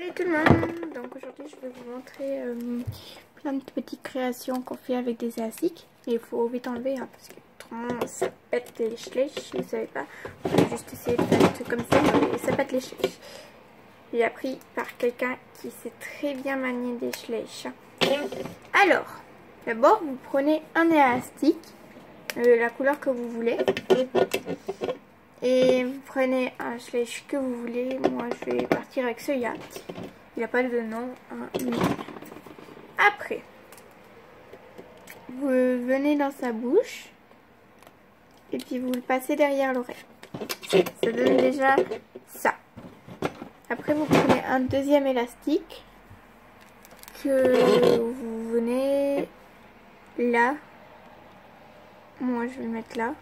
Salut tout le monde. Donc aujourd'hui je vais vous montrer plein de petites créations qu'on fait avec des élastiques. Mais il faut vite enlever hein, parce que autrement ça pète les schlèches. Si vous savez pas, on peut juste essayer de faire un truc comme ça et ça pète les schlèches. J'ai appris par quelqu'un qui sait très bien manier des schlèches. Alors, d'abord vous prenez un élastique, la couleur que vous voulez. Et vous prenez un schlèche que vous voulez. Moi je vais partir avec celui-là. Il n'a pas de nom. Après, vous venez dans sa bouche. Et puis vous le passez derrière l'oreille. Ça donne déjà ça. Après vous prenez un deuxième élastique. Que vous venez là. Moi je vais le mettre là.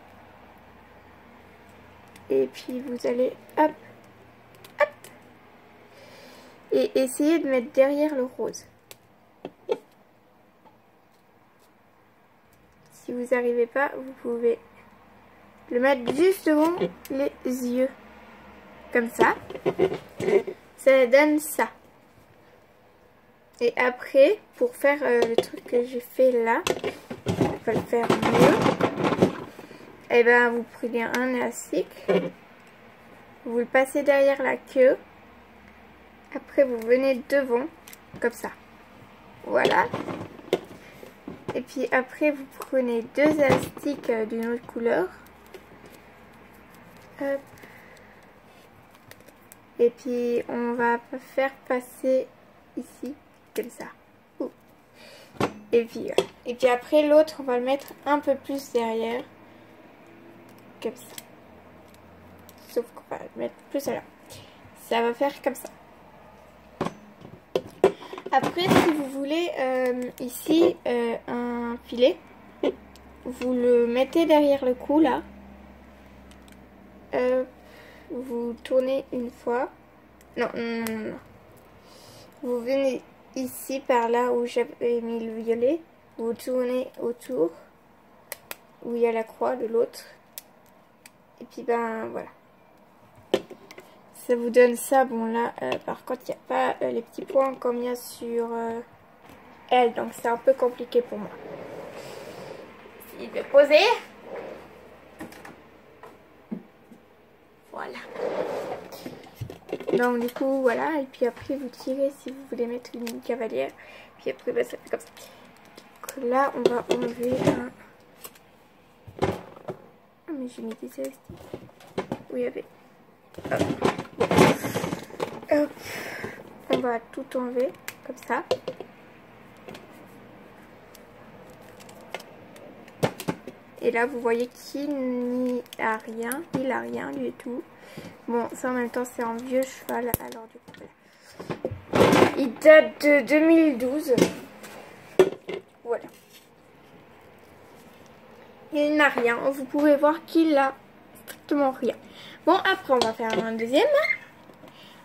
Et puis vous allez hop, hop, et essayer de mettre derrière le rose. Si vous n'arrivez pas, vous pouvez le mettre juste devant les yeux. Comme ça. Ça donne ça. Et après, pour faire le truc que j'ai fait là, on va le faire mieux. Et ben vous prenez un élastique, vous le passez derrière la queue, après vous venez devant, comme ça, voilà. Et puis après vous prenez deux élastiques d'une autre couleur, hop. Et puis on va faire passer ici, comme ça. Ouh. Et puis après l'autre on va le mettre un peu plus derrière. Comme ça. Sauf qu'on va le mettre plus là. Ça va faire comme ça. Après, si vous voulez ici un filet, vous le mettez derrière le cou là. Vous tournez une fois. Non. Vous venez ici par là où j'avais mis le violet. Vous tournez autour où il y a la croix de l'autre. Et puis ben voilà. Ça vous donne ça. Bon là par contre il n'y a pas les petits points comme il y a sur elle. Donc c'est un peu compliqué pour moi. Il va poser. Voilà. Donc du coup voilà. Et puis après vous tirez si vous voulez mettre une cavalière. Puis après ben, ça fait comme ça. Donc là on va enlever un... Mais j'ai mis des élastiques. Où il y avait. Hop. Hop. On va tout enlever comme ça. Et là vous voyez qu'il n'y a rien. Il a rien du tout. Bon ça en même temps c'est un vieux cheval. Alors du coup voilà. Il date de 2012. Voilà. Il n'a rien. Vous pouvez voir qu'il a strictement rien. Bon, après, on va faire un deuxième.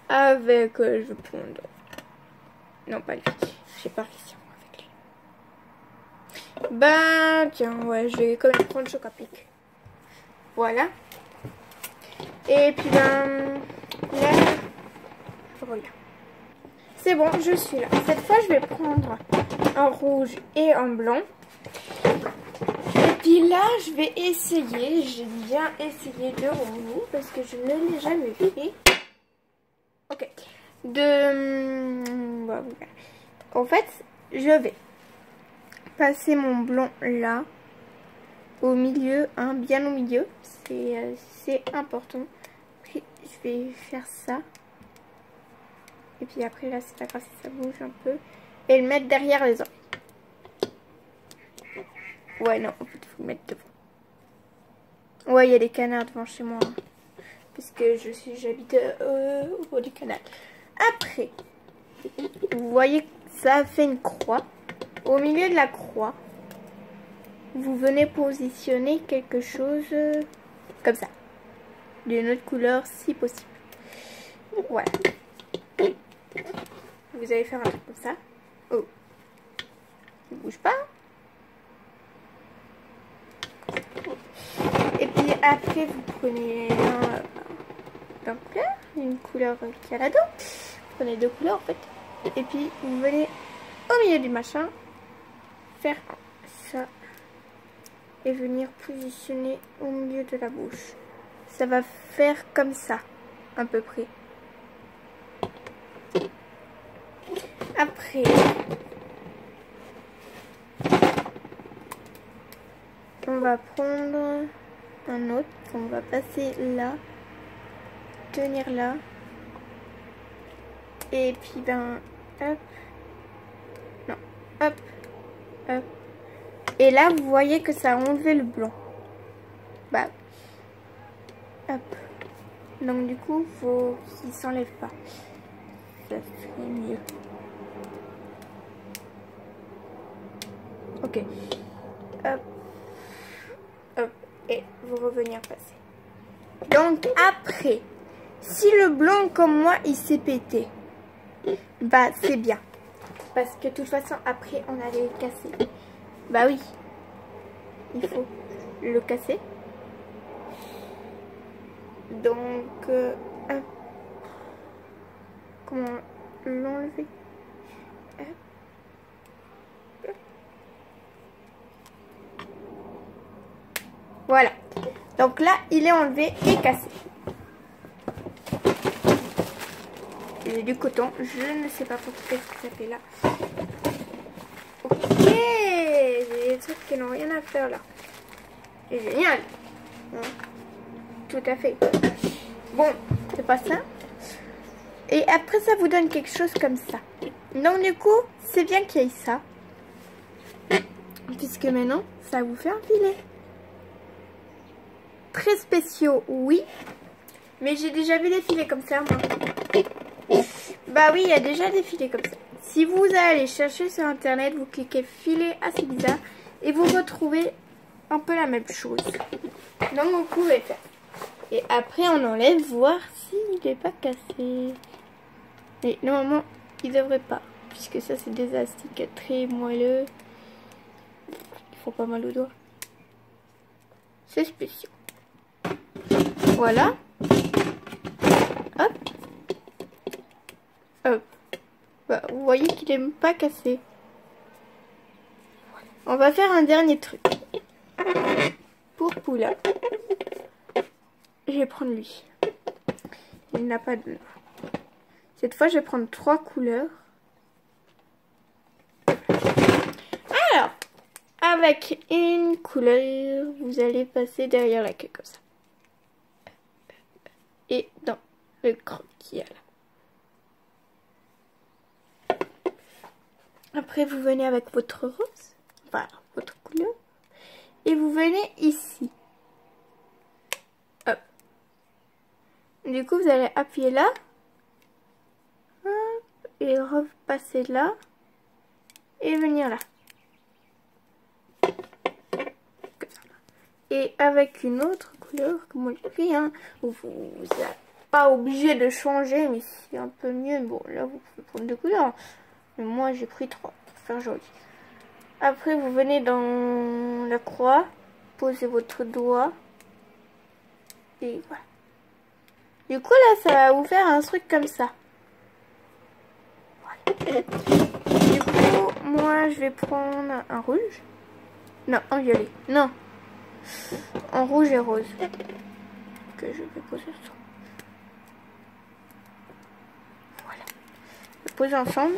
Avec, je vais prendre... Non, pas lui. J'ai pas réussi avec lui. Ben, tiens, ouais, je vais quand même prendre Chocapic. Voilà. Et puis, ben, là, voilà. C'est bon, je suis là. Cette fois, je vais prendre un rouge et un blanc. Puis là, je vais essayer, j'ai bien essayé de vous parce que je ne l'ai jamais fait. Ok. En fait, je vais passer mon blanc là, au milieu, hein, bien au milieu. C'est important. Puis je vais faire ça. Et puis après là, c'est pas grave si ça bouge un peu. Et le mettre derrière les oreilles. Ouais, non, en fait, il faut le mettre devant. Ouais, il y a des canards devant chez moi. Hein, parce que j'habite au bord du canal. Après, vous voyez, ça fait une croix. Au milieu de la croix, vous venez positionner quelque chose comme ça. D'une autre couleur, si possible. Voilà. Vous allez faire un truc comme ça. Oh. Il bouge pas. Et puis après vous prenez une couleur qui a là-dedans. Prenez 2 couleurs en fait. Et puis vous venez au milieu du machin, faire ça et venir positionner au milieu de la bouche. Ça va faire comme ça, à peu près. Après, on va prendre un autre qu'on va passer là, tenir là, et puis ben, hop, non, hop, hop. Et là, vous voyez que ça a enlevé le blanc. Bah, hop. Donc du coup, faut qu'il s'enlève pas. Ça serait mieux. Ok. Hop. Hop. Et vous revenez passer. Donc après, si le blanc comme moi, il s'est pété, bah c'est bien. Parce que de toute façon, après, on allait le casser. Bah oui. Il faut le casser. Donc, comment l'enlever? Voilà. Donc là, il est enlevé et cassé. J'ai du coton. Je ne sais pas pourquoi ça fait là. Ok. J'ai des trucs qui n'ont rien à faire là. C'est génial. Tout à fait. Bon, c'est pas ça. Et après, ça vous donne quelque chose comme ça. Donc du coup, c'est bien qu'il y ait ça. Puisque maintenant, ça vous fait un filet. Très spéciaux, oui. Mais j'ai déjà vu des filets comme ça, moi. Bah oui, il y a déjà des filets comme ça. Si vous allez chercher sur internet, vous cliquez filet assez bizarre et vous retrouvez un peu la même chose. Donc vous pouvez faire. Et après on enlève, voir s'il n'est pas cassé. Mais normalement, il devrait pas. Puisque ça c'est des élastiques très moelleux. Ils font pas mal aux doigts. C'est spécial. Voilà. Hop. Hop. Bah, vous voyez qu'il n'est pas cassé. On va faire un dernier truc. Pour Poula, je vais prendre lui. Il n'a pas de... Cette fois, je vais prendre 3 couleurs. Alors, avec une couleur, vous allez passer derrière la queue comme ça. Et dans le creux qu'il y a là. Après, vous venez avec votre rose, voilà, votre couleur, et vous venez ici. Hop. Du coup, vous allez appuyer là, hop, et repasser là, et venir là. Comme ça. Et avec une autre couleur, comme moi j'ai pris, hein, vous n'êtes pas obligé de changer, mais c'est un peu mieux. Bon, là, vous pouvez prendre 2 couleurs. Mais moi, j'ai pris 3 pour faire joli. Après, vous venez dans la croix, posez votre doigt. Et voilà. Du coup, là, ça va vous faire un truc comme ça. Voilà. Du coup, moi, je vais prendre un rouge. Non, un violet. Non. En rouge et rose. Que je vais poser ça. Voilà. Je vais poser ensemble.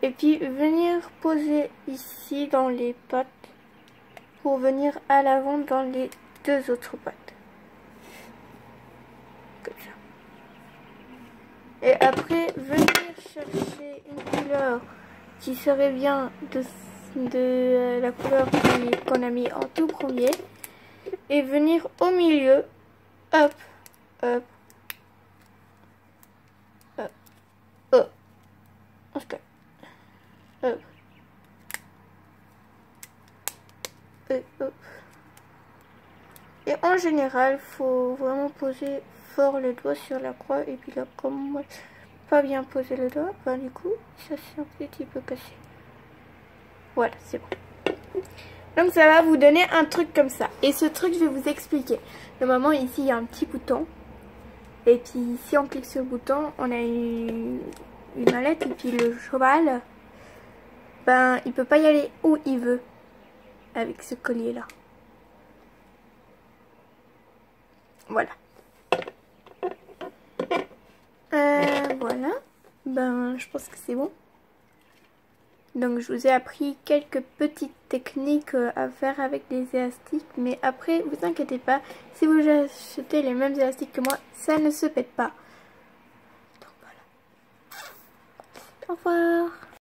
Et puis venir poser ici dans les pattes pour venir à l'avant dans les 2 autres pattes. Comme ça. Et après venir chercher une couleur qui serait bien de la couleur qu'on a mis en tout premier. Et venir au milieu. Hop, hop, hop, hop. Ok. Hop. Et hop. Et en général, faut vraiment poser fort le doigt sur la croix. Et puis là, comme moi, pas bien poser le doigt, ben du coup, ça c'est un petit peu cassé. Voilà, c'est bon. Donc ça va vous donner un truc comme ça. Et ce truc, je vais vous expliquer. Normalement, ici, il y a un petit bouton. Et puis si on clique sur le bouton, on a une mallette. Et puis le cheval, ben il peut pas y aller où il veut avec ce collier là. Voilà. Voilà. Ben je pense que c'est bon. Donc je vous ai appris quelques petites techniques à faire avec les élastiques. Mais après, vous inquiétez pas, si vous achetez les mêmes élastiques que moi, ça ne se pète pas. Donc voilà. Au revoir.